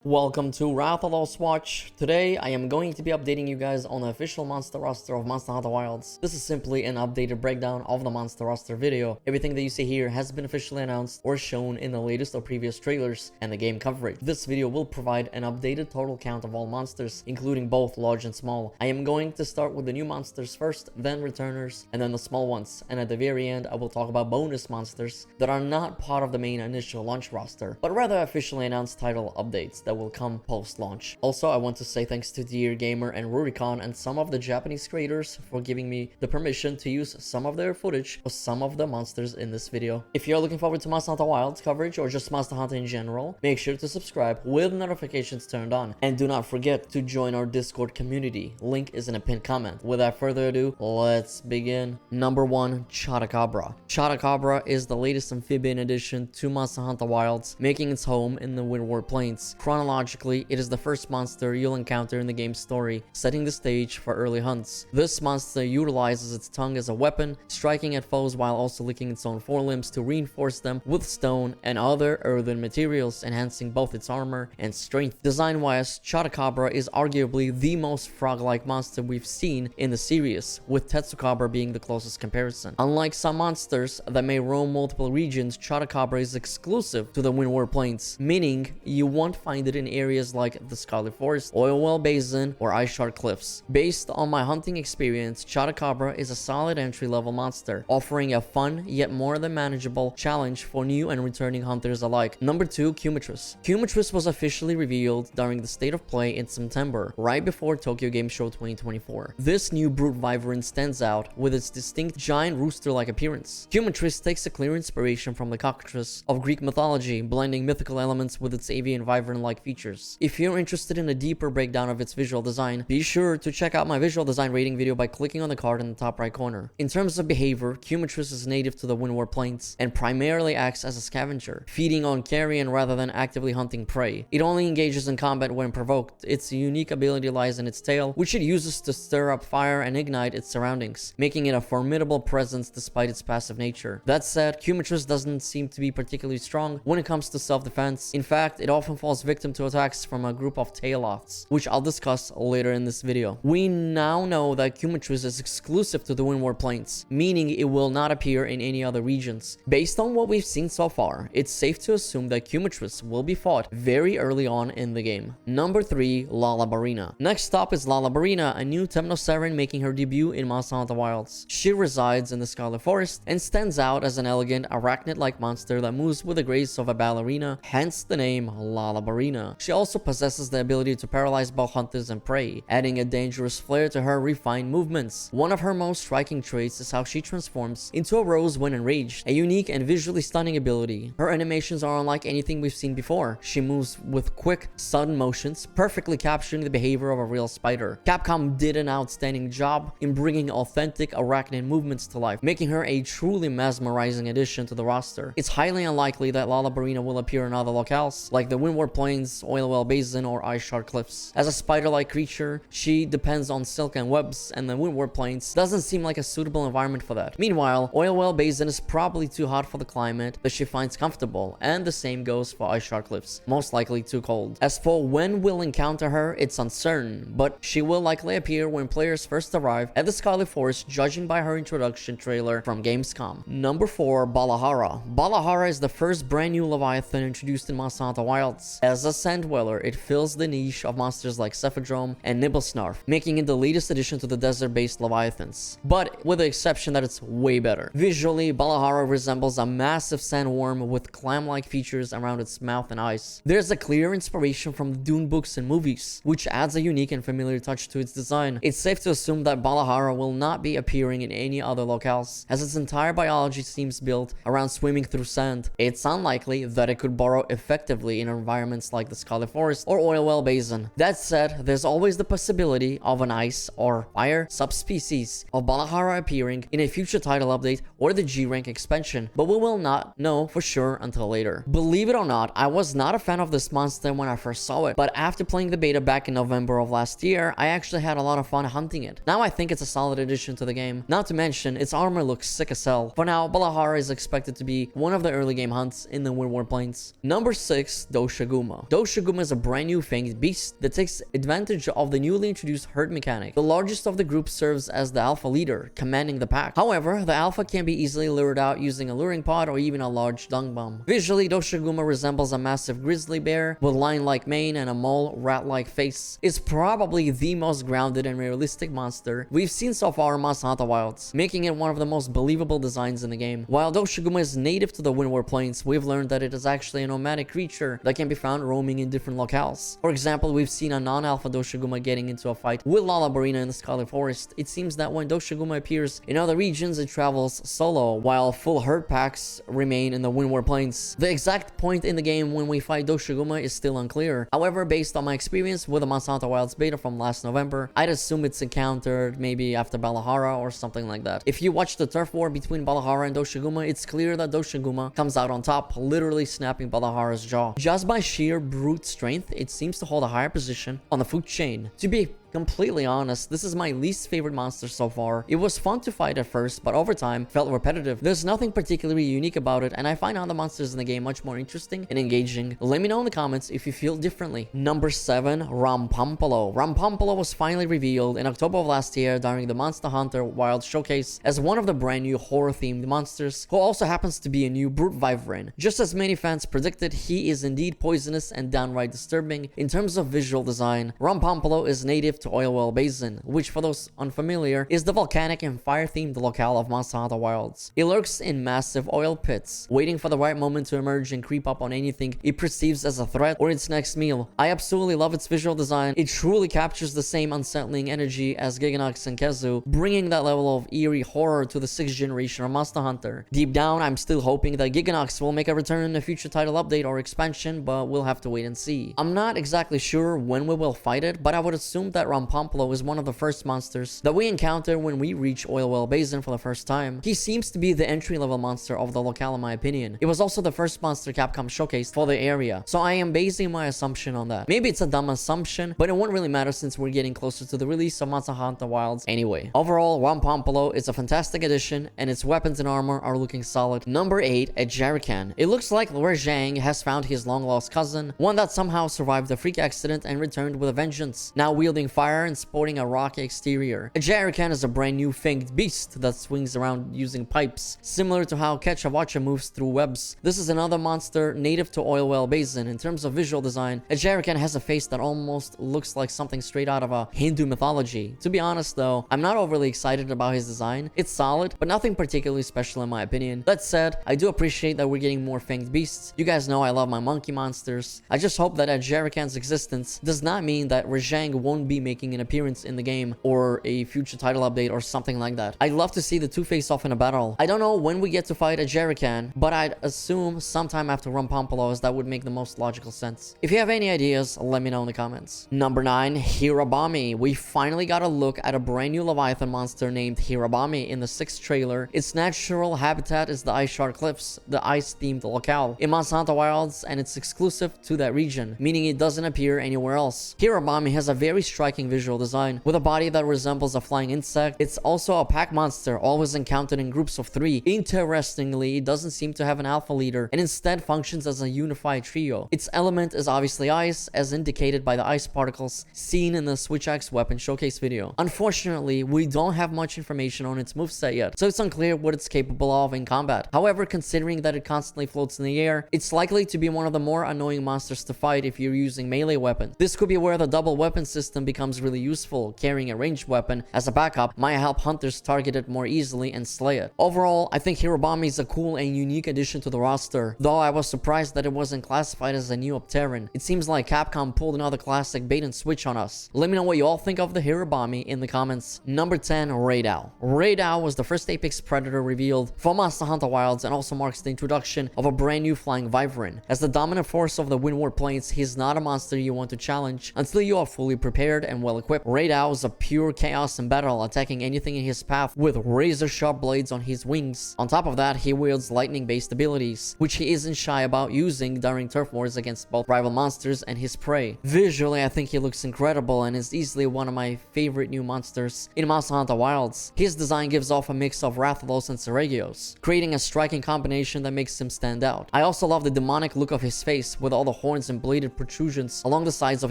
Welcome to Rathalos Watch. Today I am going to be updating you guys on the official monster roster of Monster Hunter Wilds. This is simply an updated breakdown of the monster roster video. Everything that you see here has been officially announced or shown in the latest or previous trailers and the game coverage. This video will provide an updated total count of all monsters, including both large and small. I am going to start with the new monsters first, then returners, and then the small ones. And at the very end I will talk about bonus monsters that are not part of the main initial launch roster, but rather officially announced title updates that will come post-launch. Also, I want to say thanks to Dear Gamer and Rurikon and some of the Japanese creators for giving me the permission to use some of their footage for some of the monsters in this video. If you're looking forward to Monster Hunter Wilds coverage or just Monster Hunter in general, make sure to subscribe with notifications turned on. And do not forget to join our Discord community. Link is in a pinned comment. Without further ado, let's begin. Number 1, Chatacabra. Chatacabra is the latest amphibian addition to Monster Hunter Wilds, making its home in the Windward Plains. Chronologically, it is the first monster you'll encounter in the game's story, setting the stage for early hunts. This monster utilizes its tongue as a weapon, striking at foes while also licking its own forelimbs to reinforce them with stone and other earthen materials, enhancing both its armor and strength. Design-wise, Chatacabra is arguably the most frog-like monster we've seen in the series, with Tetsukabra being the closest comparison. Unlike some monsters that may roam multiple regions, Chatacabra is exclusive to the Windward Plains, meaning you won't find it in areas like the Scarlet Forest, Oil Well Basin, or Ice Shard Cliffs. Based on my hunting experience, Chatacabra is a solid entry-level monster, offering a fun yet more than manageable challenge for new and returning hunters alike. Number 2, Quematrice. Quematrice was officially revealed during the State of Play in September, right before Tokyo Game Show 2024. This new brute wyvern stands out with its distinct giant rooster-like appearance. Quematrice takes a clear inspiration from the cockatrice of Greek mythology, blending mythical elements with its avian wyvern-like features. If you're interested in a deeper breakdown of its visual design, be sure to check out my visual design rating video by clicking on the card in the top right corner. In terms of behavior, Quematrice is native to the Windward Plains and primarily acts as a scavenger, feeding on carrion rather than actively hunting prey. It only engages in combat when provoked. Its unique ability lies in its tail, which it uses to stir up fire and ignite its surroundings, making it a formidable presence despite its passive nature. That said, Quematrice doesn't seem to be particularly strong when it comes to self-defense. In fact, it often falls victim to attacks from a group of tail-offs, which I'll discuss later in this video. We now know that Quematrice is exclusive to the Windward Plains, meaning it will not appear in any other regions. Based on what we've seen so far, it's safe to assume that Quematrice will be fought very early on in the game. Number 3, Lala Barina. Next up is Lala Barina, a new Temnoceran making her debut in Monster Hunter Wilds. She resides in the Scarlet Forest and stands out as an elegant arachnid-like monster that moves with the grace of a ballerina, hence the name Lala Barina. She also possesses the ability to paralyze both hunters and prey, adding a dangerous flair to her refined movements. One of her most striking traits is how she transforms into a rose when enraged, a unique and visually stunning ability. Her animations are unlike anything we've seen before. She moves with quick, sudden motions, perfectly capturing the behavior of a real spider. Capcom did an outstanding job in bringing authentic arachnid movements to life, making her a truly mesmerizing addition to the roster. It's highly unlikely that Lala Barina will appear in other locales, like the Windward Plains, Oil Well Basin, or Ice Shard Cliffs. As a spider-like creature, she depends on silk and webs, and the Windward Plains doesn't seem like a suitable environment for that. Meanwhile, Oil Well Basin is probably too hot for the climate that she finds comfortable, and the same goes for Ice Shard Cliffs, most likely too cold. As for when we'll encounter her, it's uncertain, but she will likely appear when players first arrive at the Scarlet Forest, judging by her introduction trailer from Gamescom. Number 4, Balahara. Balahara is the first brand new Leviathan introduced in Monster Hunter Wilds. As a sand dweller, it fills the niche of monsters like Cephadrome and Nibblesnarf, making it the latest addition to the desert-based Leviathans, but with the exception that it's way better. Visually, Balahara resembles a massive sandworm with clam-like features around its mouth and eyes. There's a clear inspiration from the Dune books and movies, which adds a unique and familiar touch to its design. It's safe to assume that Balahara will not be appearing in any other locales, as its entire biology seems built around swimming through sand. It's unlikely that it could burrow effectively in environments like the Scarlet Forest or Oil Well Basin. That said, there's always the possibility of an ice or fire subspecies of Balahara appearing in a future title update or the G-Rank expansion, but we will not know for sure until later. Believe it or not, I was not a fan of this monster when I first saw it, but after playing the beta back in November of last year, I actually had a lot of fun hunting it. Now I think it's a solid addition to the game. Not to mention, its armor looks sick as hell. For now, Balahara is expected to be one of the early game hunts in the Windward Plains. Number 6, Doshaguma. Doshaguma is a brand new fanged beast that takes advantage of the newly introduced herd mechanic. The largest of the group serves as the alpha leader, commanding the pack. However, the alpha can be easily lured out using a luring pod or even a large dung bomb. Visually, Doshaguma resembles a massive grizzly bear with lion-like mane and a mole rat-like face. It's probably the most grounded and realistic monster we've seen so far in Monster Hunter Wilds, making it one of the most believable designs in the game. While Doshaguma is native to the Windward Plains, we've learned that it is actually a nomadic creature that can be found roaming in different locales. For example, we've seen a non-alpha Doshaguma getting into a fight with Lala Barina in the Scarlet Forest. It seems that when Doshaguma appears in other regions, it travels solo, while full herd packs remain in the Windward Plains. The exact point in the game when we fight Doshaguma is still unclear. However, based on my experience with the Monster Hunter Wilds beta from last November, I'd assume it's encountered maybe after Balahara or something like that. If you watch the turf war between Balahara and Doshaguma, it's clear that Doshaguma comes out on top, literally snapping Balahara's jaw. Just by sheer brute strength, it seems to hold a higher position on the food chain. To be completely honest, this is my least favorite monster so far. It was fun to fight at first, but over time felt repetitive. There's nothing particularly unique about it, and I find other monsters in the game much more interesting and engaging. Let me know in the comments if you feel differently. Number 7, Rompopolo. Rompopolo was finally revealed in October of last year during the Monster Hunter Wild Showcase as one of the brand new horror-themed monsters, who also happens to be a new brute wyvern. Just as many fans predicted, he is indeed poisonous and downright disturbing. In terms of visual design, Rompopolo is native to Oilwell Basin, which for those unfamiliar is the volcanic and fire-themed locale of Monster Hunter Wilds. It lurks in massive oil pits, waiting for the right moment to emerge and creep up on anything it perceives as a threat or its next meal. I absolutely love its visual design. It truly captures the same unsettling energy as Giganox and Kezu, bringing that level of eerie horror to the 6th generation of Monster Hunter. Deep down, I'm still hoping that Giganox will make a return in a future title update or expansion, but we'll have to wait and see. I'm not exactly sure when we will fight it, but I would assume that Rompopolo is one of the first monsters that we encounter when we reach Oilwell Basin for the first time. He seems to be the entry-level monster of the locale in my opinion. It was also the first monster Capcom showcased for the area, so I am basing my assumption on that. Maybe it's a dumb assumption, but it won't really matter since we're getting closer to the release of Monster Hunter Wilds anyway. Overall, Rompopolo is a fantastic addition, and its weapons and armor are looking solid. Number 8, a Jerrican. It looks like Zhang has found his long-lost cousin, one that somehow survived a freak accident and returned with a vengeance, now wielding fire and sporting a rocky exterior. A Jerrican is a brand new fanged beast that swings around using pipes, similar to how Ketchavacha moves through webs. This is another monster native to Oilwell Basin. In terms of visual design, a Jerrican has a face that almost looks like something straight out of a Hindu mythology. To be honest though, I'm not overly excited about his design. It's solid, but nothing particularly special in my opinion. That said, I do appreciate that we're getting more fanged beasts. You guys know I love my monkey monsters. I just hope that a Jerrican's existence does not mean that Zhang won't be making an appearance in the game or a future title update or something like that. I'd love to see the two face off in a battle. I don't know when we get to fight a Jerrican, but I'd assume sometime after Rompopolo, as that would make the most logical sense. If you have any ideas, let me know in the comments. Number 9, Hirabami. We finally got a look at a brand new Leviathan monster named Hirabami in the 6th trailer. Its natural habitat is the Ice Shard Cliffs, the ice-themed locale in Monster Hunter Wilds, and it's exclusive to that region, meaning it doesn't appear anywhere else. Hirabami has a very striking visual design, with a body that resembles a flying insect. It's also a pack monster, always encountered in groups of 3. Interestingly, it doesn't seem to have an alpha leader, and instead functions as a unified trio. Its element is obviously ice, as indicated by the ice particles seen in the Switch Axe weapon showcase video. Unfortunately, we don't have much information on its moveset yet, so it's unclear what it's capable of in combat. However, considering that it constantly floats in the air, it's likely to be one of the more annoying monsters to fight if you're using melee weapons. This could be where the double weapon system becomes really useful. Carrying a ranged weapon as a backup might help hunters target it more easily and slay it. Overall, I think Hirabami is a cool and unique addition to the roster, though I was surprised that it wasn't classified as a new Opteran. It seems like Capcom pulled another classic bait and switch on us. Let me know what you all think of the Hirabami in the comments. Number 10, Rathalos. Rathalos was the first apex predator revealed for Monster Hunter Wilds and also marks the introduction of a brand new flying wyvern. As the dominant force of the Windward Plains, he's not a monster you want to challenge until you are fully prepared and and well equipped. Rathalos is a pure chaos in battle, attacking anything in his path with razor sharp blades on his wings. On top of that, he wields lightning based abilities, which he isn't shy about using during turf wars against both rival monsters and his prey. Visually, I think he looks incredible and is easily one of my favorite new monsters in Monster Hunter Wilds. His design gives off a mix of Rathalos and Seregios, creating a striking combination that makes him stand out. I also love the demonic look of his face with all the horns and bladed protrusions along the sides of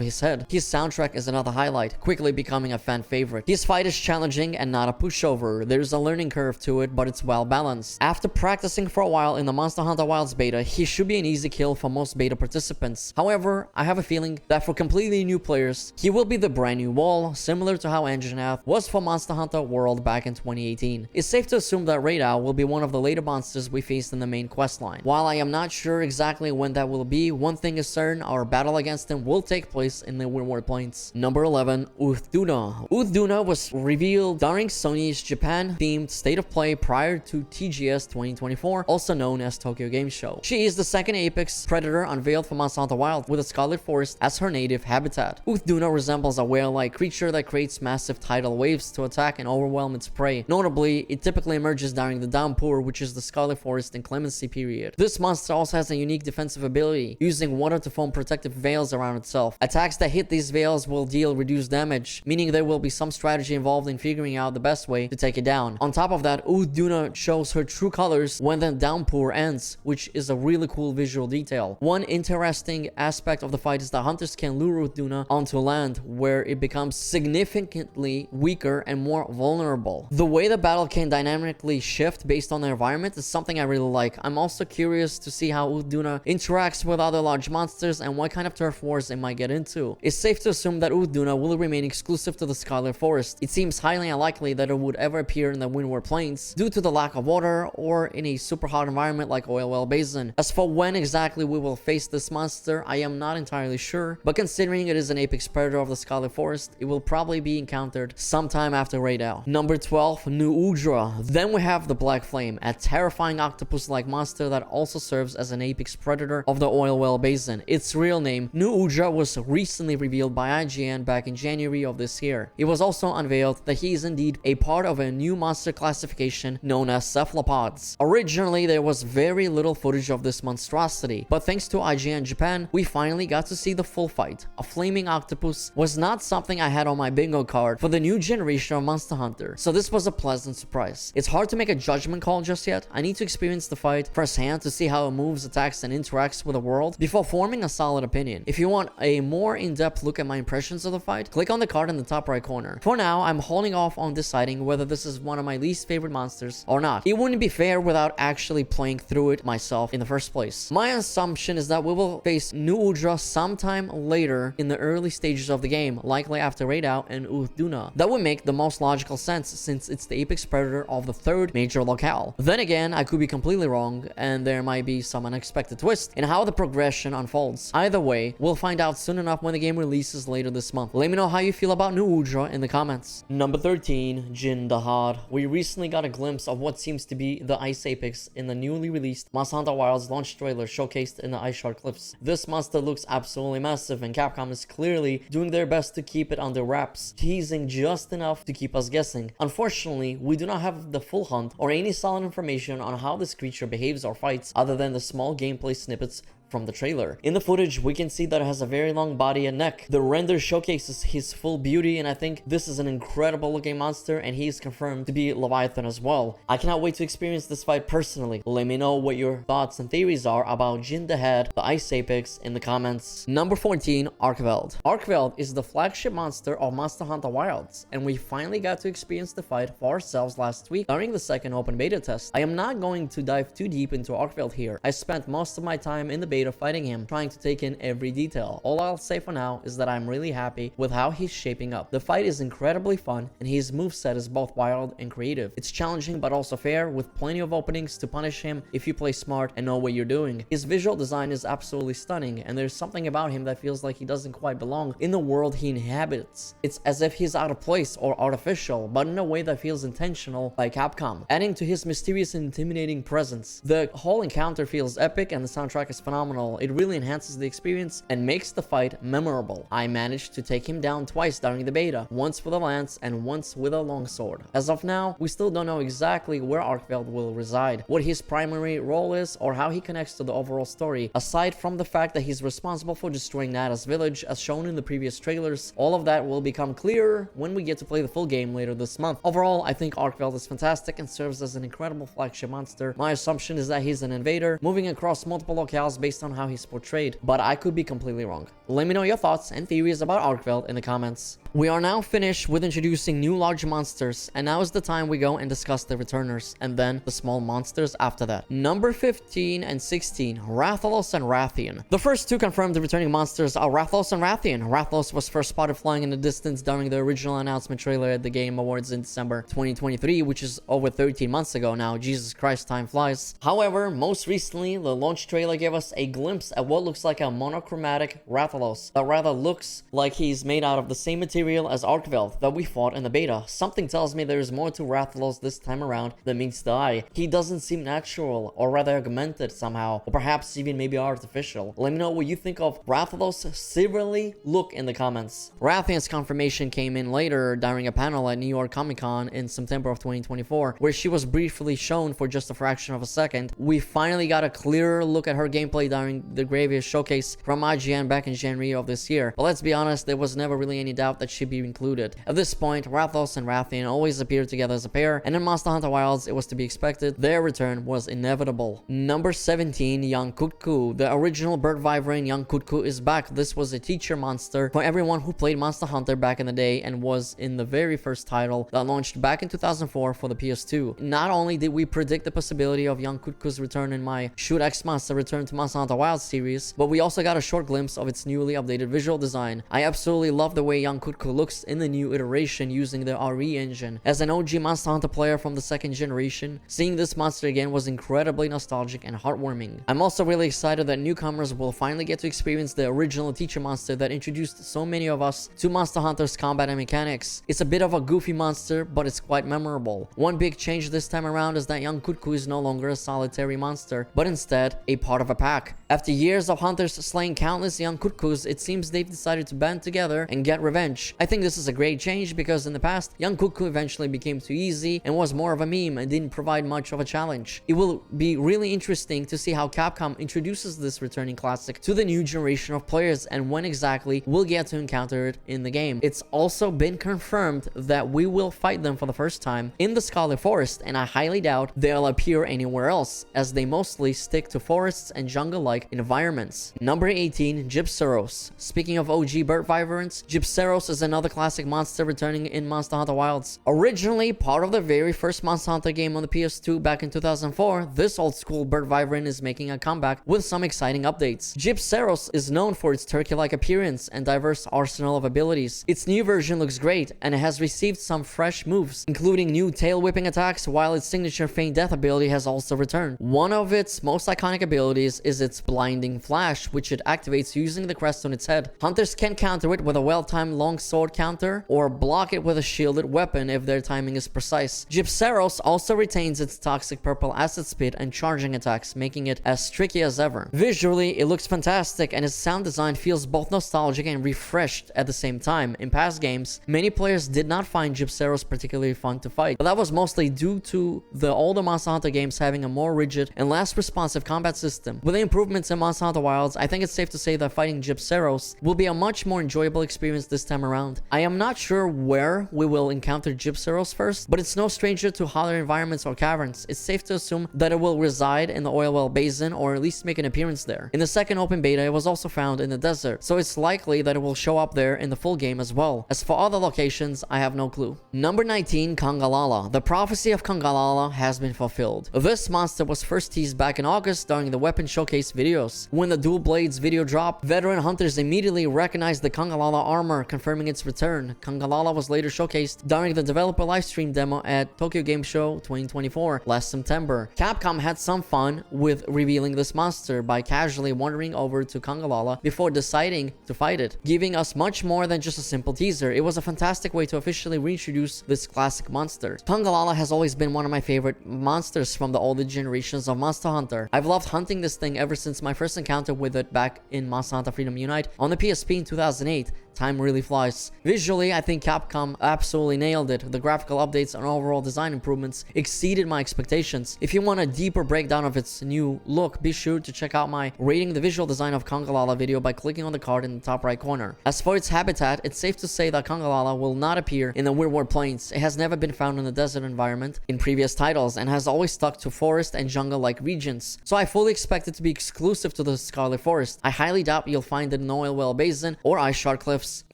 his head. His soundtrack is another highlight, quickly becoming a fan favorite. His fight is challenging and not a pushover. There's a learning curve to it, but it's well balanced. After practicing for a while in the Monster Hunter Wilds beta, he should be an easy kill for most beta participants. However, I have a feeling that for completely new players, he will be the brand new wall, similar to how Anjanath was for Monster Hunter World back in 2018. It's safe to assume that Rathalos will be one of the later monsters we faced in the main questline. While I am not sure exactly when that will be, one thing is certain, our battle against him will take place in the Windward Plains. Number 11, Duna. Duna was revealed during Sony's Japan-themed State of Play prior to TGS 2024, also known as Tokyo Game Show. She is the second apex predator unveiled for Monster Hunter Wild, with a Scarlet Forest as her native habitat. Duna resembles a whale-like creature that creates massive tidal waves to attack and overwhelm its prey. Notably, it typically emerges during the downpour, which is the Scarlet Forest inclemency period. This monster also has a unique defensive ability, using water to form protective veils around itself. Attacks that hit these veils will deal reduced damage, meaning there will be some strategy involved in figuring out the best way to take it down. On top of that, Duna shows her true colors when the downpour ends, which is a really cool visual detail. One interesting aspect of the fight is that hunters can lure Duna onto land, where it becomes significantly weaker and more vulnerable. The way the battle can dynamically shift based on the environment is something I really like. I'm also curious to see how Duna interacts with other large monsters and what kind of turf wars it might get into. It's safe to assume that Duna will remain exclusive to the Scarlet Forest. It seems highly unlikely that it would ever appear in the Windward Plains due to the lack of water or in a super hot environment like Oil Well Basin. As for when exactly we will face this monster, I am not entirely sure, but considering it is an apex predator of the Scarlet Forest, it will probably be encountered sometime after Rathalos. Number 12, New Udra. Then we have the Black Flame, a terrifying octopus-like monster that also serves as an apex predator of the Oil Well Basin. Its real name, New Udra, was recently revealed by IGN back in January of this year. It was also unveiled that he is indeed a part of a new monster classification known as cephalopods. Originally, there was very little footage of this monstrosity, but thanks to IGN Japan, we finally got to see the full fight. A flaming octopus was not something I had on my bingo card for the new generation of Monster Hunter, so this was a pleasant surprise. It's hard to make a judgment call just yet. I need to experience the fight firsthand to see how it moves, attacks, and interacts with the world before forming a solid opinion. If you want a more in-depth look at my impressions of the fight, click on the card in the top right corner. For now, I'm holding off on deciding whether this is one of my least favorite monsters or not. It wouldn't be fair without actually playing through it myself in the first place. My assumption is that we will face New Udra sometime later in the early stages of the game, likely after Rathalos and Duna. That would make the most logical sense since it's the apex predator of the third major locale. Then again, I could be completely wrong and there might be some unexpected twist in how the progression unfolds. Either way, we'll find out soon enough when the game releases later this month. Let me know how you feel about New Udra in the comments. Number 13, Jin Dahaad. We recently got a glimpse of what seems to be the Ice Apex in the newly released Monster Hunter Wilds launch trailer showcased in the Ice Shard Cliffs. This monster looks absolutely massive and Capcom is clearly doing their best to keep it under wraps, teasing just enough to keep us guessing. Unfortunately, we do not have the full hunt or any solid information on how this creature behaves or fights other than the small gameplay snippets from the trailer. In the footage, we can see that it has a very long body and neck. The render showcases his full beauty, and I think this is an incredible looking monster, and he is confirmed to be Leviathan as well. I cannot wait to experience this fight personally. Let me know what your thoughts and theories are about Jin Dahaad, the Ice Apex, in the comments. Number 14, Arkveld. Arkveld is the flagship monster of Monster Hunter Wilds, and we finally got to experience the fight for ourselves last week during the second open beta test. I am not going to dive too deep into Arkveld here. I spent most of my time in the beta fighting him, trying to take in every detail. All I'll say for now is that I'm really happy with how he's shaping up. The fight is incredibly fun, and his moveset is both wild and creative. It's challenging but also fair, with plenty of openings to punish him if you play smart and know what you're doing. His visual design is absolutely stunning, and there's something about him that feels like he doesn't quite belong in the world he inhabits. It's as if he's out of place or artificial, but in a way that feels intentional by Capcom, adding to his mysterious and intimidating presence. The whole encounter feels epic, and the soundtrack is phenomenal phenomenal. It really enhances the experience and makes the fight memorable. I managed to take him down twice during the beta, once with a lance and once with a longsword. As of now, we still don't know exactly where Arkveld will reside, what his primary role is, or how he connects to the overall story, aside from the fact that he's responsible for destroying Nada's village as shown in the previous trailers. All of that will become clearer when we get to play the full game later this month. Overall, I think Arkveld is fantastic and serves as an incredible flagship monster. My assumption is that he's an invader, moving across multiple locales based on how he's portrayed, but I could be completely wrong. Let me know your thoughts and theories about Arkveld in the comments. We are now finished with introducing new large monsters, and now is the time we go and discuss the returners, and then the small monsters after that. Number 15 and 16, Rathalos and Rathian. The first two confirmed returning monsters are Rathalos and Rathian. Rathalos was first spotted flying in the distance during the original announcement trailer at the Game Awards in December 2023, which is over 13 months ago now. Jesus Christ, time flies. However, most recently, the launch trailer gave us a glimpse at what looks like a monochromatic Rathalos that rather looks like he's made out of the same material as Arkveld that we fought in the beta. Something tells me there is more to Rathalos this time around than meets the eye. He doesn't seem natural, or rather augmented somehow, or perhaps even maybe artificial. Let me know what you think of Rathalos' silverly look in the comments. Rathian's confirmation came in later during a panel at New York Comic Con in September of 2024, where she was briefly shown for just a fraction of a second. We finally got a clearer look at her gameplay during the Gravios showcase from IGN back in January of this year. But let's be honest, there was never really any doubt that she'd be included. At this point, Rathalos and Rathian always appeared together as a pair, and in Monster Hunter Wilds, it was to be expected. Their return was inevitable. Number 17, Young Kutku. The original bird wyvern Young Kutku is back. This was a teacher monster for everyone who played Monster Hunter back in the day and was in the very first title that launched back in 2004 for the PS2. Not only did we predict the possibility of Young Kutku's return in my Shoot X Monster Return to Monster Hunter Wilds series, but we also got a short glimpse of its newly updated visual design. I absolutely love the way Young Kutku looks in the new iteration using the RE engine. As an OG Monster Hunter player from the second generation, seeing this monster again was incredibly nostalgic and heartwarming. I'm also really excited that newcomers will finally get to experience the original teacher monster that introduced so many of us to Monster Hunter's combat and mechanics. It's a bit of a goofy monster, but it's quite memorable. One big change this time around is that Young Kutku is no longer a solitary monster, but instead a part of a pack. After years of hunters slaying countless Young Kutkus, it seems they've decided to band together and get revenge. I think this is a great change because in the past, Young Kutku eventually became too easy and was more of a meme and didn't provide much of a challenge. It will be really interesting to see how Capcom introduces this returning classic to the new generation of players and when exactly we'll get to encounter it in the game. It's also been confirmed that we will fight them for the first time in the Scarlet Forest, and I highly doubt they'll appear anywhere else, as they mostly stick to forests and jungle-like environments. Number 18, Gypceros. Speaking of OG bird wyverns, Gypceros is another classic monster returning in Monster Hunter Wilds. Originally part of the very first Monster Hunter game on the PS2 back in 2004, this old school bird wyvern is making a comeback with some exciting updates. Gypceros is known for its turkey-like appearance and diverse arsenal of abilities. Its new version looks great, and it has received some fresh moves, including new tail-whipping attacks, while its signature feign death ability has also returned. One of its most iconic abilities is its blinding flash, which it activates using the crest on its head. Hunters can counter it with a well-timed long sword counter, or block it with a shielded weapon if their timing is precise. Gypceros also retains its toxic purple acid spit and charging attacks, making it as tricky as ever. Visually, it looks fantastic, and its sound design feels both nostalgic and refreshed at the same time. In past games, many players did not find Gypceros particularly fun to fight, but that was mostly due to the older Monster Hunter games having a more rigid and less responsive combat system. With the improvements in Monster Hunter Wilds, I think it's safe to say that fighting Gypceros will be a much more enjoyable experience this time around. I am not sure where we will encounter Gypceros first, but it's no stranger to hotter environments or caverns. It's safe to assume that it will reside in the oil well basin, or at least make an appearance there. In the second open beta, it was also found in the desert, so it's likely that it will show up there in the full game as well. As for other locations, I have no clue. Number 19, Congalala. The prophecy of Congalala has been fulfilled. This monster was first teased back in August during the weapon showcase videos. When the dual blades video dropped, veteran hunters immediately recognized the Congalala armor, confirming its return. Congalala was later showcased during the developer livestream demo at Tokyo Game Show 2024 last September. Capcom had some fun with revealing this monster by casually wandering over to Congalala before deciding to fight it, giving us much more than just a simple teaser. It was a fantastic way to officially reintroduce this classic monster. Congalala has always been one of my favorite monsters from the older generations of Monster Hunter. I've loved hunting this thing ever since my first encounter with it back in Monster Hunter Freedom Unite on the PSP in 2008. Time really flies. Visually, I think Capcom absolutely nailed it. The graphical updates and overall design improvements exceeded my expectations. If you want a deeper breakdown of its new look, be sure to check out my rating the visual design of Congalala video by clicking on the card in the top right corner. As for its habitat, it's safe to say that Congalala will not appear in the Weirwood Plains. It has never been found in the desert environment in previous titles and has always stuck to forest and jungle-like regions. So I fully expect it to be exclusive to the Scarlet Forest. I highly doubt you'll find it in Oil Well Basin or Ice Shard Cliffs.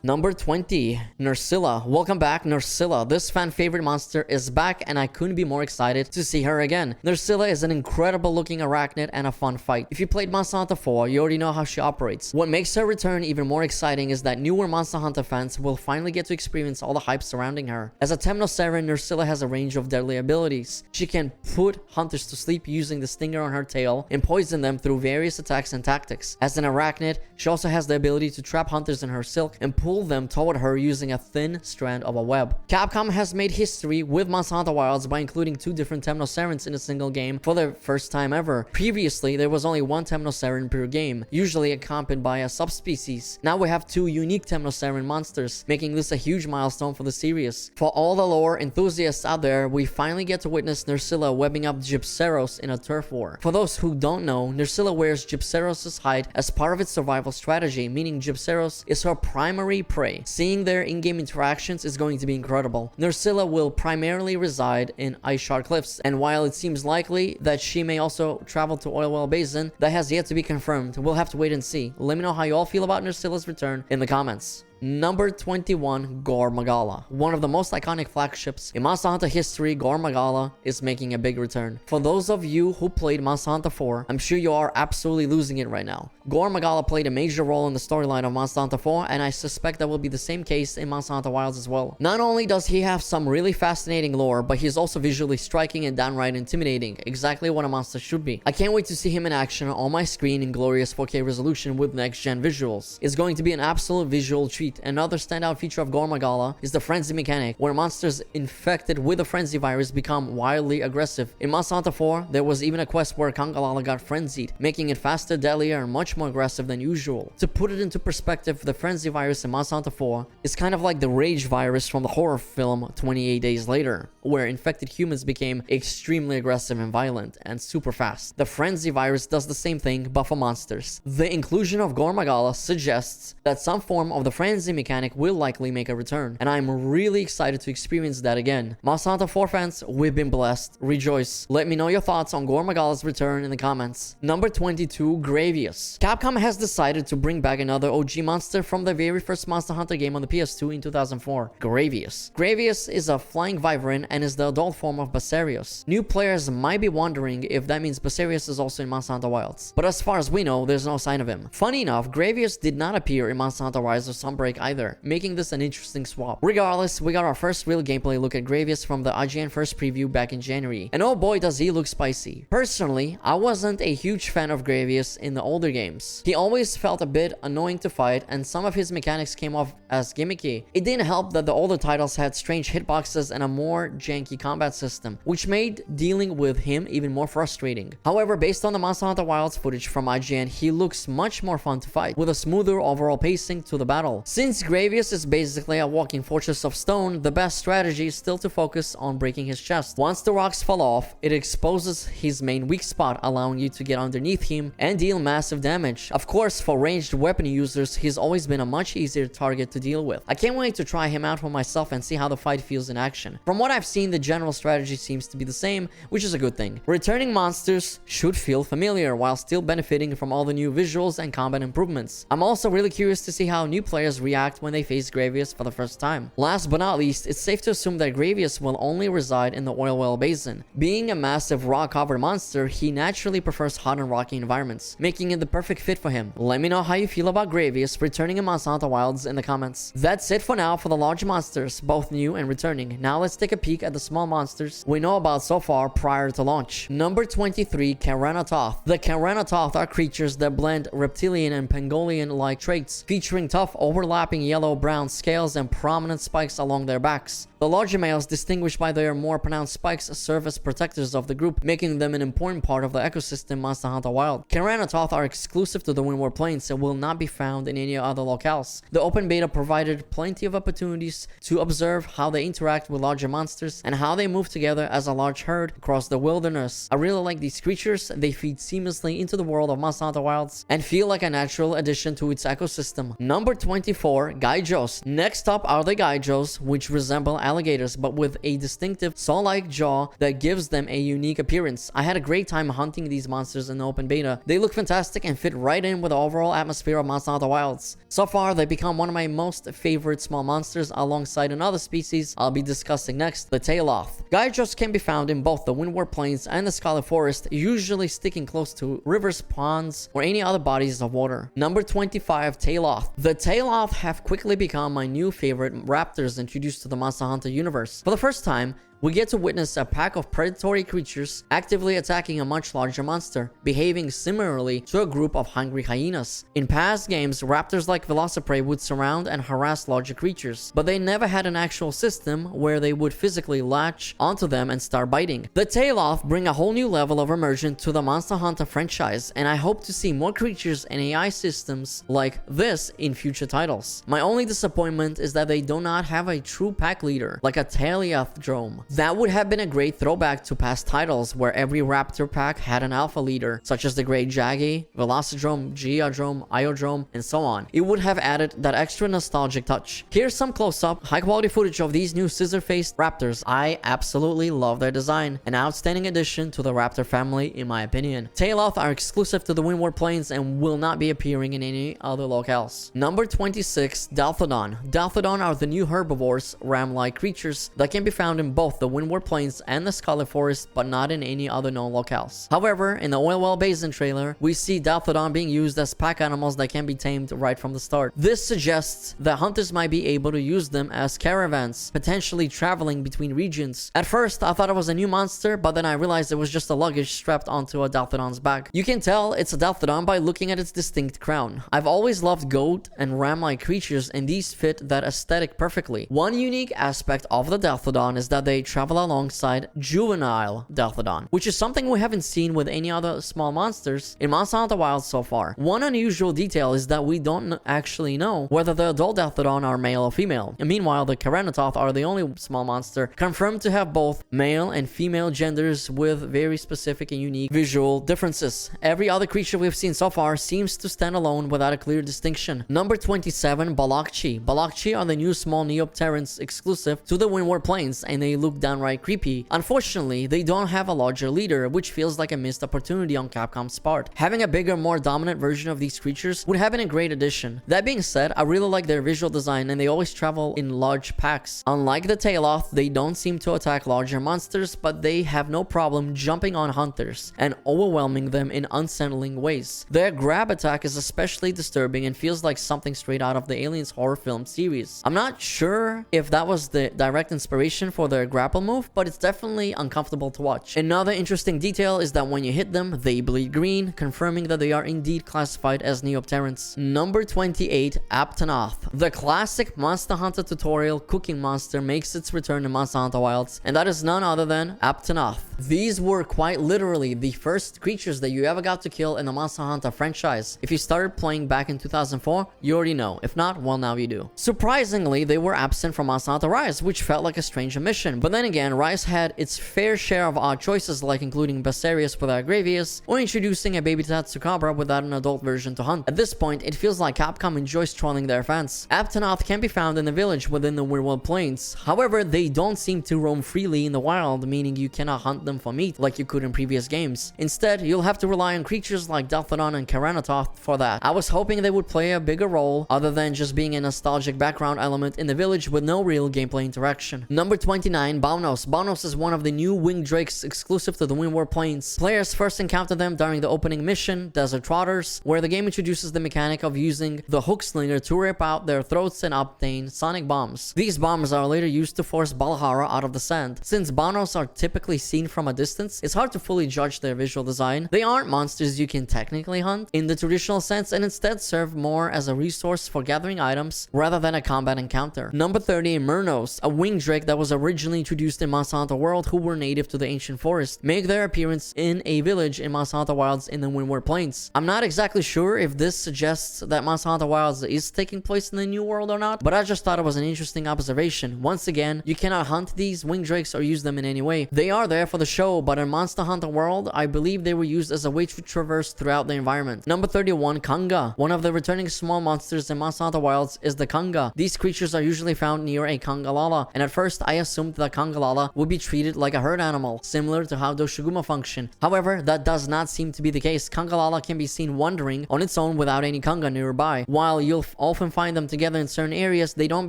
Number 20, Nerscylla. Welcome back, Nerscylla. This fan favorite monster is back and I couldn't be more excited to see her again. Nerscylla is an incredible looking arachnid and a fun fight. If you played Monster Hunter 4, you already know how she operates. What makes her return even more exciting is that newer Monster Hunter fans will finally get to experience all the hype surrounding her. As a Temnoceran, Nerscylla has a range of deadly abilities. She can put hunters to sleep using the stinger on her tail and poison them through various attacks and tactics. As an arachnid, she also has the ability to trap hunters in her silk and pull them toward her using a thin strand of a web. Capcom has made history with Monster Hunter Wilds by including two different Temnocerans in a single game for the first time ever. Previously, there was only one Temnoceran per game, usually accompanied by a subspecies. Now we have two unique Temnoceran monsters, making this a huge milestone for the series. For all the lore enthusiasts out there, we finally get to witness Nerscylla webbing up Gypceros in a turf war. For those who don't know, Nerscylla wears Gypceros' hide as part of its survival strategy, meaning Gypceros is her primary prey. Seeing their in-game interactions is going to be incredible. Nerscylla will primarily reside in Ice Shard Cliffs, and while it seems likely that she may also travel to Oil Well Basin, that has yet to be confirmed. We'll have to wait and see. Let me know how you all feel about Nerscylla's return in the comments. Number 21, Gore Magala. One of the most iconic flagships in Monster Hunter history, Gore Magala is making a big return. For those of you who played Monster Hunter 4, I'm sure you are absolutely losing it right now. Gore Magala played a major role in the storyline of Monster Hunter 4, and I suspect that will be the same case in Monster Hunter Wilds as well. Not only does he have some really fascinating lore, but he's also visually striking and downright intimidating, exactly what a monster should be. I can't wait to see him in action on my screen in glorious 4K resolution with next-gen visuals. It's going to be an absolute visual treat. Another standout feature of Gore Magala is the frenzy mechanic, where monsters infected with the frenzy virus become wildly aggressive. In Monster Hunter 4, there was even a quest where Congalala got frenzied, making it faster, deadlier, and much more aggressive than usual. To put it into perspective, the frenzy virus in Monster Hunter 4 is kind of like the rage virus from the horror film 28 Days Later, where infected humans became extremely aggressive and violent, and super fast. The frenzy virus does the same thing, but for monsters. The inclusion of Gore Magala suggests that some form of the frenzy mechanic will likely make a return, and I'm really excited to experience that again. Monster Hunter 4 fans, we've been blessed. Rejoice. Let me know your thoughts on Gore Magala's return in the comments. Number 22, Gravios. Capcom has decided to bring back another OG monster from the very first Monster Hunter game on the PS2 in 2004, Gravios. Gravios is a flying wyvern and is the adult form of Seregios. New players might be wondering if that means Seregios is also in Monster Hunter Wilds, but as far as we know, there's no sign of him. Funny enough, Gravios did not appear in Monster Hunter Rise or Sunbreak either, making this an interesting swap. Regardless, we got our first real gameplay look at Gravios from the IGN first preview back in January, and oh boy does he look spicy. Personally, I wasn't a huge fan of Gravios in the older games. He always felt a bit annoying to fight, and some of his mechanics came off as gimmicky. It didn't help that the older titles had strange hitboxes and a more janky combat system, which made dealing with him even more frustrating. However, based on the Monster Hunter Wilds footage from IGN, he looks much more fun to fight, with a smoother overall pacing to the battle. Since Gravios is basically a walking fortress of stone, the best strategy is still to focus on breaking his chest. Once the rocks fall off, it exposes his main weak spot, allowing you to get underneath him and deal massive damage. Of course, for ranged weapon users, he's always been a much easier target to deal with. I can't wait to try him out for myself and see how the fight feels in action. From what I've seen, the general strategy seems to be the same, which is a good thing. Returning monsters should feel familiar while still benefiting from all the new visuals and combat improvements. I'm also really curious to see how new players react when they face Gravios for the first time. Last but not least, it's safe to assume that Gravios will only reside in the Oil Well Basin. Being a massive rock-covered monster, he naturally prefers hot and rocky environments, making it the perfect fit for him. Let me know how you feel about Gravios returning in Monster Hunter Wilds in the comments. That's it for now for the large monsters, both new and returning. Now let's take a peek at the small monsters we know about so far prior to launch. Number 23, Karanatoth. The Karanatoth are creatures that blend reptilian and pangolian-like traits, featuring tough overlapping yellow-brown scales and prominent spikes along their backs. The larger males, distinguished by their more pronounced spikes, serve as protectors of the group, making them an important part of the ecosystem Monster Hunter Wild. Ceratops are exclusive to the Windward Plains and will not be found in any other locales. The open beta provided plenty of opportunities to observe how they interact with larger monsters and how they move together as a large herd across the wilderness. I really like these creatures. They feed seamlessly into the world of Monster Hunter Wilds and feel like a natural addition to its ecosystem. Number 24, Gypceros. Next up are the Gypceros, which resemble alligators but with a distinctive saw-like jaw that gives them a unique appearance. I had a great time hunting these monsters in the open beta. They look fantastic and fit right in with the overall atmosphere of Monster Hunter Wilds. So far, they've become one of my most favorite small monsters alongside another species I'll be discussing next, the Tailloth. Gypceros can be found in both the Windward Plains and the Scarlet Forest, usually sticking close to rivers, ponds, or any other bodies of water. Number 25, Tailloth. The Tailloth have quickly become my new favorite raptors introduced to the Monster Hunter universe. For the first time, we get to witness a pack of predatory creatures actively attacking a much larger monster, behaving similarly to a group of hungry hyenas. In past games, raptors like Velociprey would surround and harass larger creatures, but they never had an actual system where they would physically latch onto them and start biting. The Tailloth bring a whole new level of immersion to the Monster Hunter franchise, and I hope to see more creatures and AI systems like this in future titles. My only disappointment is that they do not have a true pack leader, like a Tailloth. That would have been a great throwback to past titles where every raptor pack had an alpha leader, such as the Great Jaggy, Velocidrome, Geodrome, Iodrome, and so on. It would have added that extra nostalgic touch. Here's some close-up, high-quality footage of these new scissor-faced raptors. I absolutely love their design. An outstanding addition to the raptor family, in my opinion. Tailloth are exclusive to the Windward Plains and will not be appearing in any other locales. Number 26, Dalthodon. Dalthodon are the new herbivores, ram-like creatures that can be found in both the Windward Plains and the Scarlet Forest, but not in any other known locales. However, in the Oilwell Basin trailer, we see Dalthodon being used as pack animals that can be tamed right from the start. This suggests that hunters might be able to use them as caravans, potentially traveling between regions. At first, I thought it was a new monster, but then I realized it was just a luggage strapped onto a Dalthodon's back. You can tell it's a Dalthodon by looking at its distinct crown. I've always loved goat and ram-like creatures, and these fit that aesthetic perfectly. One unique aspect of the Dalthodon is that they travel alongside juvenile Dalthodon, which is something we haven't seen with any other small monsters in Monster Hunter Wilds so far. One unusual detail is that we don't actually know whether the adult Dalthodon are male or female. And meanwhile, the Ceratops are the only small monster confirmed to have both male and female genders with very specific and unique visual differences. Every other creature we've seen so far seems to stand alone without a clear distinction. Number 27, Balahara. Balahara are the new small Neopterans exclusive to the Windward Plains, and they look downright creepy. Unfortunately, they don't have a larger leader, which feels like a missed opportunity on Capcom's part. Having a bigger, more dominant version of these creatures would have been a great addition. That being said, I really like their visual design, and they always travel in large packs. Unlike the Tailloth, they don't seem to attack larger monsters, but they have no problem jumping on hunters and overwhelming them in unsettling ways. Their grab attack is especially disturbing and feels like something straight out of the Aliens horror film series. I'm not sure if that was the direct inspiration for their grapple move, but it's definitely uncomfortable to watch. Another interesting detail is that when you hit them, they bleed green, confirming that they are indeed classified as Neopterans. Number 28, Aptonoth. The classic Monster Hunter tutorial cooking monster makes its return to Monster Hunter Wilds, and that is none other than Aptonoth. These were quite literally the first creatures that you ever got to kill in the Monster Hunter franchise. If you started playing back in 2004, you already know. If not, well, now you do. Surprisingly, they were absent from Monster Hunter Rise, which felt like a strange omission. But then again, Rise had its fair share of odd choices, like including Seregios without Gravios, or introducing a baby Chatacabra without an adult version to hunt. At this point, it feels like Capcom enjoys trolling their fans. Aptonoth can be found in the village within the Windward Plains. However, they don't seem to roam freely in the wild, meaning you cannot hunt them for meat like you could in previous games. Instead, you'll have to rely on creatures like Dalthodon and Ceratops for that. I was hoping they would play a bigger role, other than just being a nostalgic background element in the village with no real gameplay interaction. Number 29, Baunos. Baunos is one of the new winged drakes exclusive to the Windward Plains. Players first encounter them during the opening mission, Desert Trotters, where the game introduces the mechanic of using the hook slinger to rip out their throats and obtain sonic bombs. These bombs are later used to force Balahara out of the sand. Since Baunos are typically seen from a distance, it's hard to fully judge their visual design. They aren't monsters you can technically hunt in the traditional sense, and instead serve more as a resource for gathering items rather than a combat encounter. Number 30, Murnos, a winged drake that was originally introduced in Monster Hunter World who were native to the ancient forest, make their appearance in a village in Monster Hunter Wilds in the Windward Plains. I'm not exactly sure if this suggests that Monster Hunter Wilds is taking place in the New World or not, but I just thought it was an interesting observation. Once again, you cannot hunt these winged drakes or use them in any way. They are there for the show, but in Monster Hunter World, I believe they were used as a way to traverse throughout the environment. Number 31, Kanga. One of the returning small monsters in Monster Hunter Wilds is the Kanga. These creatures are usually found near a Congalala, and at first I assumed that Congalala would be treated like a herd animal, similar to how Doshaguma function. However, that does not seem to be the case. Congalala can be seen wandering on its own without any Kanga nearby. While you'll often find them together in certain areas, they don't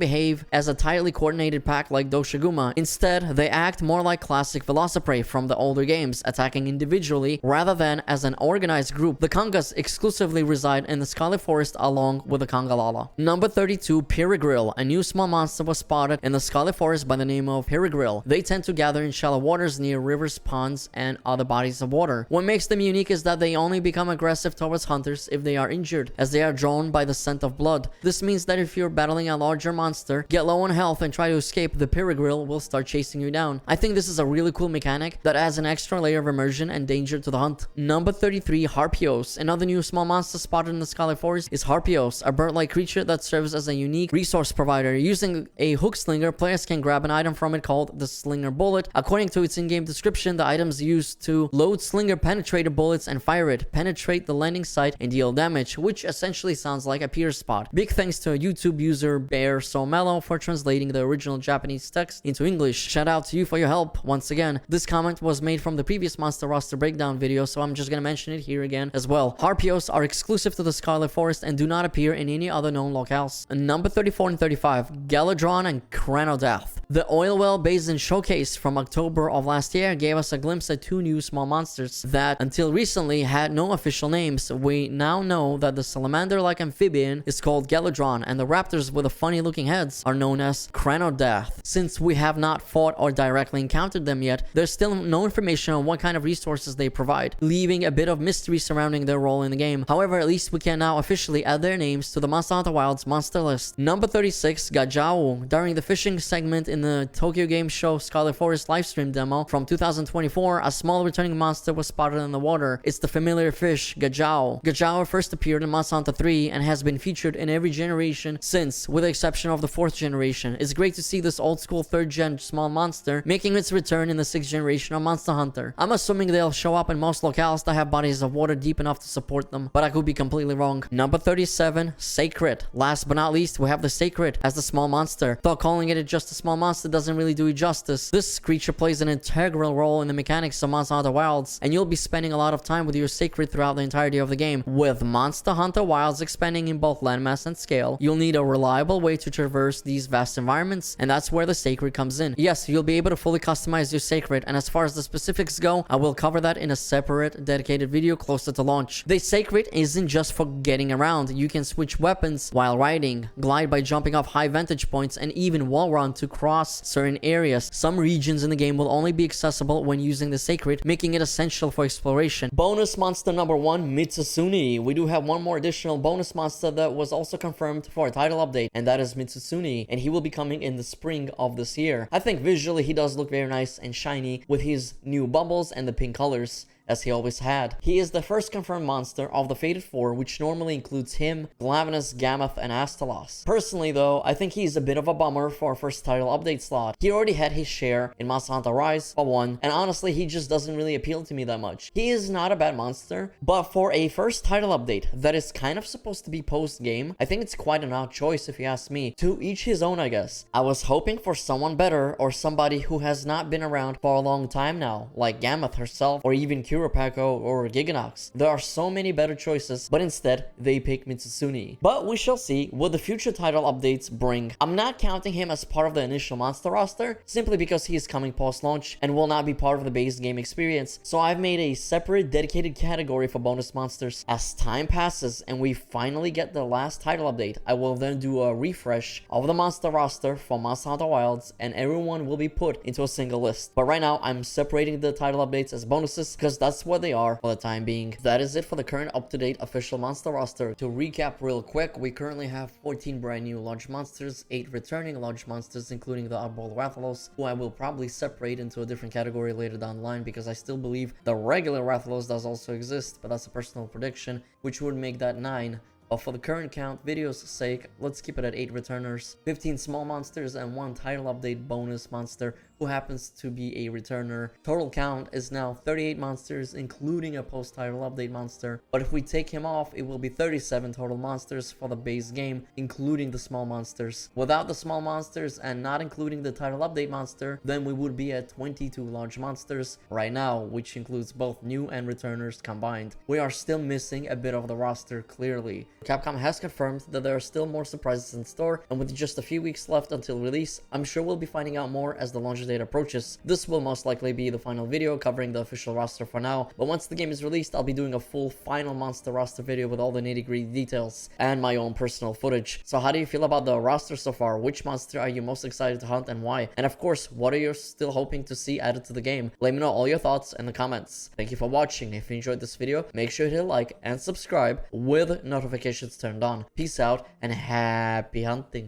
behave as a tightly coordinated pack like Doshaguma. Instead, they act more like classic Velociprey from the older games, attacking individually rather than as an organized group. The Kangas exclusively reside in the Scarlet Forest along with the Congalala. Number 32, Pirigrill. A new small monster was spotted in the Scarlet Forest by the name of Pirigrill. They tend to gather in shallow waters near rivers, ponds, and other bodies of water. What makes them unique is that they only become aggressive towards hunters if they are injured, as they are drawn by the scent of blood. This means that if you're battling a larger monster, get low on health, and try to escape, the Pirigrill will start chasing you down. I think this is a really cool mechanic that adds an extra layer of immersion and danger to the hunt. Number 33, Harpios. Another new small monster spotted in the Scarlet Forest is Harpios, a bird-like creature that serves as a unique resource provider. Using a hook slinger, players can grab an item from it called the Slinger Bullet. According to its in-game description, the items used to load slinger penetrator bullets and fire it, penetrate the landing site, and deal damage, which essentially sounds like a Pierce spot. Big thanks to YouTube user Bear So Mellow for translating the original Japanese text into English. Shout out to you for your help once again. This comment was made from the previous monster roster breakdown video, so I'm just gonna mention it here again as well. Harpios are exclusive to the Scarlet Forest and do not appear in any other known locales. Number 34 and 35, Galadron and Cranodath. The oil well basin showcase from October of last year gave us a glimpse at two new small monsters that until recently had no official names. We now know that the salamander-like amphibian is called Galadron, and the raptors with the funny looking heads are known as Cranodath. Since we have not fought or directly encountered them yet, there's still no information on what kind of resources they provide, leaving a bit of mystery surrounding their role in the game. However, at least we can now officially add their names to the Monster Hunter Wilds monster list. Number 36, Gajao. During the fishing segment in the Tokyo Game Show Scarlet Forest livestream demo from 2024, a small returning monster was spotted in the water. It's the familiar fish, Gajao. Gajao first appeared in Monster Hunter 3 and has been featured in every generation since, with the exception of the 4th generation. It's great to see this old school 3rd gen small monster making its return in the 6th generation of Monster Hunter. I'm assuming they'll show up in most locales that have bodies of water deep enough to support them, but I could be completely wrong. Number 37, Sacred. Last but not least, we have the Sacred as the small monster. Though calling it just a small monster doesn't really do it justice. This creature plays an integral role in the mechanics of Monster Hunter Wilds, and you'll be spending a lot of time with your Sacred throughout the entirety of the game. With Monster Hunter Wilds expanding in both landmass and scale, you'll need a reliable way to traverse these vast environments, and that's where the Sacred comes in. Yes, you'll be able to fully customize your Sacred, and as far as the specifics go, I will cover that in a separate dedicated video closer to launch. The Sacred isn't just for getting around. You can switch weapons while riding, glide by jumping off high vantage points, and even wall run to cross certain areas. Some regions in the game will only be accessible when using the Sacred, making it essential for exploration. Bonus monster number 1, Mizutsune. We do have one more additional bonus monster that was also confirmed for a title update, and that is Mizutsune, and he will be coming in the spring of this year. I think visually he does look very nice and shiny with his new bubbles and the pink colors, as he always had. He is the first confirmed monster of the Fated 4, which normally includes him, Glavenus, Gammoth, and Astalos. Personally though, I think he's a bit of a bummer for a first title update slot. He already had his share in Monster Hunter Rise for 1, and honestly he just doesn't really appeal to me that much. He is not a bad monster, but for a first title update that is kind of supposed to be post-game, I think it's quite an odd choice if you ask me. To each his own, I guess. I was hoping for someone better, or somebody who has not been around for a long time now, like Gammoth herself, or even Curious Pako, or Giganox. There are so many better choices, but instead, they pick Mizutsune. But we shall see what the future title updates bring. I'm not counting him as part of the initial monster roster, simply because he is coming post-launch and will not be part of the base game experience, so I've made a separate dedicated category for bonus monsters. As time passes and we finally get the last title update, I will then do a refresh of the monster roster for Monster Hunter Wilds, and everyone will be put into a single list. But right now, I'm separating the title updates as bonuses, because that's what they are for the time being. That is it for the current up-to-date official monster roster. To recap real quick, we currently have 14 brand new large monsters, 8 returning large monsters, including the oddball Rathalos, who I will probably separate into a different category later down the line, because I still believe the regular Rathalos does also exist, but that's a personal prediction, which would make that 9. But for the current count video's sake, let's keep it at 8 returners, 15 small monsters, and 1 title update bonus monster who happens to be a returner. Total count is now 38 monsters, including a post-title update monster. But if we take him off, it will be 37 total monsters for the base game, including the small monsters. Without the small monsters and not including the title update monster, then we would be at 22 large monsters right now, which includes both new and returners combined. We are still missing a bit of the roster, clearly. Capcom has confirmed that there are still more surprises in store, and with just a few weeks left until release, I'm sure we'll be finding out more as the launch date approaches. This will most likely be the final video covering the official roster for now, but once the game is released, I'll be doing a full final monster roster video with all the nitty-gritty details and my own personal footage. So how do you feel about the roster so far? Which monster are you most excited to hunt and why? And of course, what are you still hoping to see added to the game? Let me know all your thoughts in the comments. Thank you for watching. If you enjoyed this video, make sure to hit like and subscribe with notifications turned on. Peace out and happy hunting.